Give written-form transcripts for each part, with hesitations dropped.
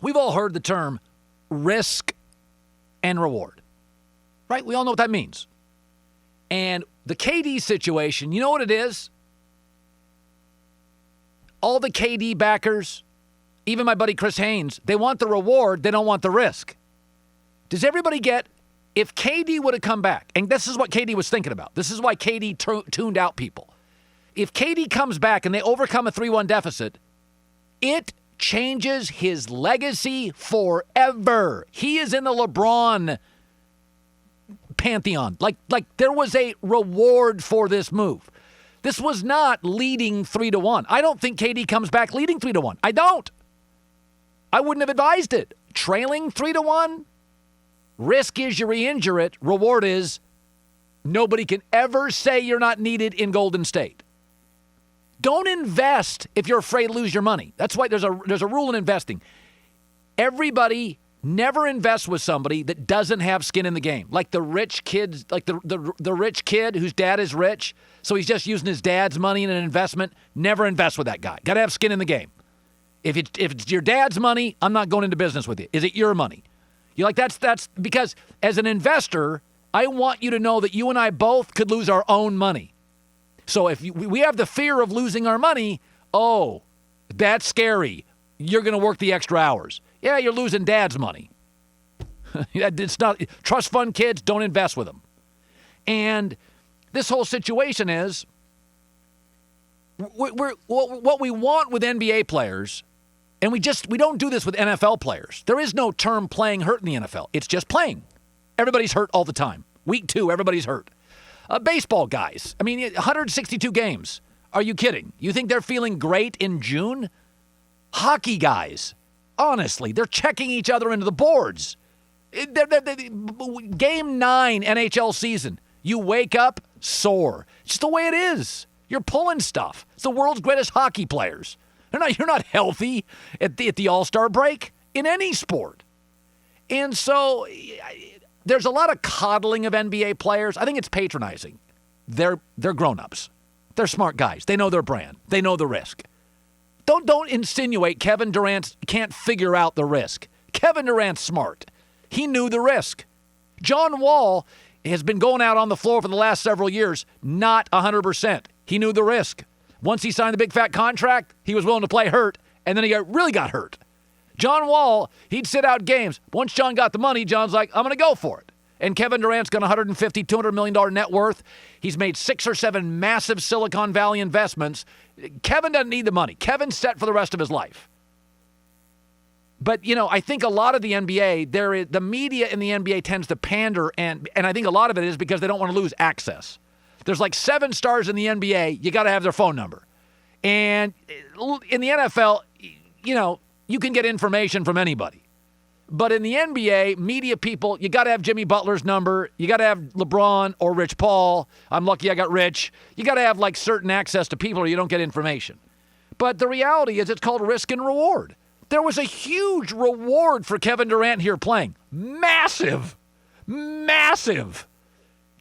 We've all heard the term risk and reward, right? We all know what that means. And the KD situation, you know what it is? All the KD backers, even my buddy Chris Haynes, they want the reward, they don't want the risk. Does everybody get, if KD would have come back, and this is what KD was thinking about. This is why KD tuned out people. If KD comes back and they overcome a 3-1 deficit, it changes his legacy forever. He is in the LeBron pantheon. Like there was a reward for this move. This was not leading 3-1. I don't think KD comes back leading 3-1. I don't. I wouldn't have advised it. Trailing 3-1, risk is you re-injure it. Reward is nobody can ever say you're not needed in Golden State. Don't invest if you're afraid to lose your money. That's why there's a rule in investing. Everybody never invests with somebody that doesn't have skin in the game. Like the rich kids, like the rich kid whose dad is rich, so he's just using his dad's money in an investment. Never invest with that guy. Got to have skin in the game. If it's your dad's money, I'm not going into business with you. Is it your money? You're like, that's because as an investor, I want you to know that you and I both could lose our own money. So if we have the fear of losing our money, oh, that's scary. You're going to work the extra hours. Yeah, you're losing dad's money. It's not trust fund kids, don't invest with them. And this whole situation is what we want with NBA players, and we don't do this with NFL players. There is no term playing hurt in the NFL. It's just playing. Everybody's hurt all the time. Week 2, everybody's hurt. Baseball guys, 162 games. Are you kidding? You think they're feeling great in June? Hockey guys, honestly, they're checking each other into the boards. Game 9 NHL season, you wake up sore. It's just the way it is. You're pulling stuff. It's the world's greatest hockey players. You're not healthy at the All-Star break in any sport. And so there's a lot of coddling of NBA players. I think it's patronizing. They're grown-ups. They're smart guys. They know their brand. They know the risk. Don't insinuate Kevin Durant can't figure out the risk. Kevin Durant's smart. He knew the risk. John Wall has been going out on the floor for the last several years, not 100%. He knew the risk. Once he signed the big fat contract, he was willing to play hurt, and then he really got hurt. John Wall, he'd sit out games. Once John got the money, John's like, I'm going to go for it. And Kevin Durant's got $150, $200 million net worth. He's made 6 or 7 massive Silicon Valley investments. Kevin doesn't need the money. Kevin's set for the rest of his life. But, I think a lot of the NBA, the media in the NBA tends to pander, and I think a lot of it is because they don't want to lose access. There's like 7 stars in the NBA. You got to have their phone number. And in the NFL, you can get information from anybody. But in the NBA, media people, you got to have Jimmy Butler's number. You got to have LeBron or Rich Paul. I'm lucky I got Rich. You got to have certain access to people or you don't get information. But the reality is it's called risk and reward. There was a huge reward for Kevin Durant here playing. Massive. Massive.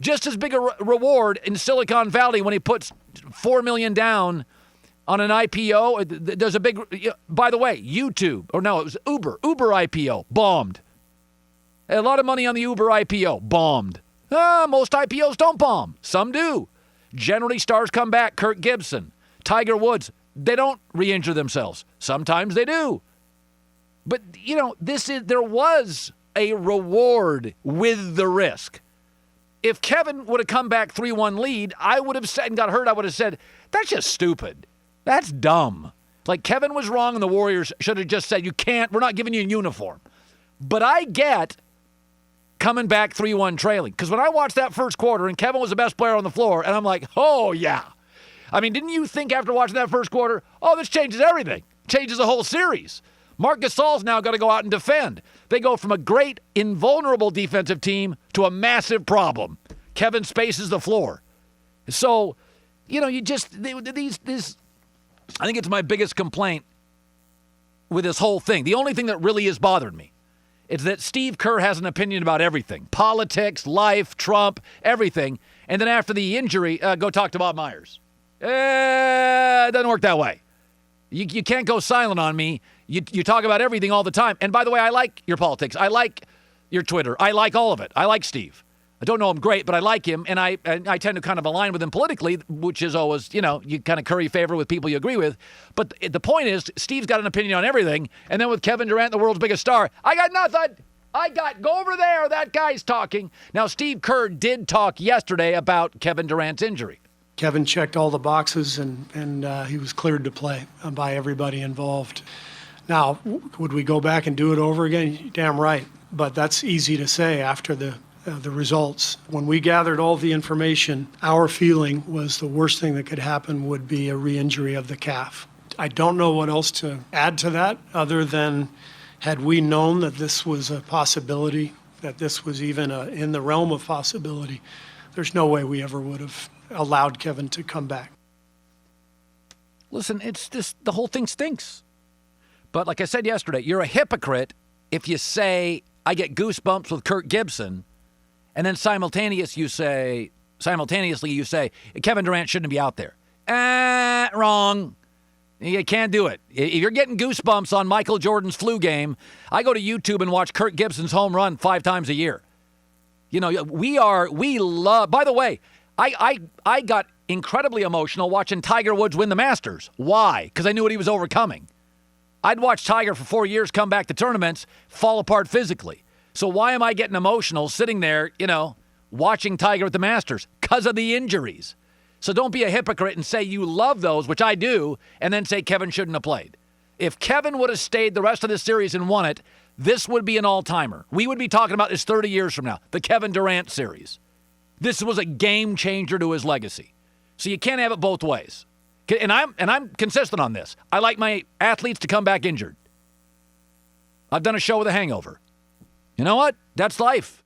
Just as big a reward in Silicon Valley when he puts $4 million down on an IPO. There's a big, by the way, YouTube, or no, it was Uber IPO, bombed. A lot of money on the Uber IPO, bombed. Most IPOs don't bomb. Some do. Generally, stars come back. Kirk Gibson, Tiger Woods, they don't re-injure themselves. Sometimes they do. But, there was a reward with the risk. If Kevin would have come back 3-1 lead, I would have said, and got hurt, I would have said, that's just stupid. That's dumb. Like Kevin was wrong and the Warriors should have just said, we're not giving you a uniform. But I get coming back 3-1 trailing. Because when I watched that first quarter and Kevin was the best player on the floor, and I'm like, oh yeah. Didn't you think after watching that first quarter, oh, this changes everything. Changes the whole series. Marc Gasol's now got to go out and defend. They go from a great, invulnerable defensive team to a massive problem. Kevin spaces the floor. So, these I think it's my biggest complaint with this whole thing. The only thing that really has bothered me is that Steve Kerr has an opinion about everything. Politics, life, Trump, everything. And then after the injury, go talk to Bob Myers. It doesn't work that way. You can't go silent on me You talk about everything all the time. And by the way, I like your politics. I like your Twitter. I like all of it. I like Steve. I don't know him great, but I like him, and I tend to kind of align with him politically, which is always, you kind of curry favor with people you agree with. But the point is, Steve's got an opinion on everything, and then with Kevin Durant, the world's biggest star, I got nothing. Go over there. That guy's talking. Now, Steve Kerr did talk yesterday about Kevin Durant's injury. Kevin checked all the boxes, and he was cleared to play by everybody involved. Now, would we go back and do it over again? Damn right. But that's easy to say after the results. When we gathered all the information, our feeling was the worst thing that could happen would be a re-injury of the calf. I don't know what else to add to that other than had we known that this was a possibility, that this was even in the realm of possibility, there's no way we ever would have allowed Kevin to come back. Listen, it's just the whole thing stinks. But like I said yesterday, you're a hypocrite if you say, I get goosebumps with Kirk Gibson, and then simultaneously you say, Kevin Durant shouldn't be out there. Wrong. You can't do it. If you're getting goosebumps on Michael Jordan's flu game, I go to YouTube and watch Kirk Gibson's home run 5 times a year. We love, by the way, I got incredibly emotional watching Tiger Woods win the Masters. Why? Because I knew what he was overcoming. I'd watched Tiger for 4 years come back to tournaments, fall apart physically. So why am I getting emotional sitting there, watching Tiger at the Masters? Because of the injuries. So don't be a hypocrite and say you love those, which I do, and then say Kevin shouldn't have played. If Kevin would have stayed the rest of this series and won it, this would be an all-timer. We would be talking about this 30 years from now, the Kevin Durant series. This was a game changer to his legacy. So you can't have it both ways. And I'm consistent on this. I like my athletes to come back injured. I've done a show with a hangover. You know what? That's life.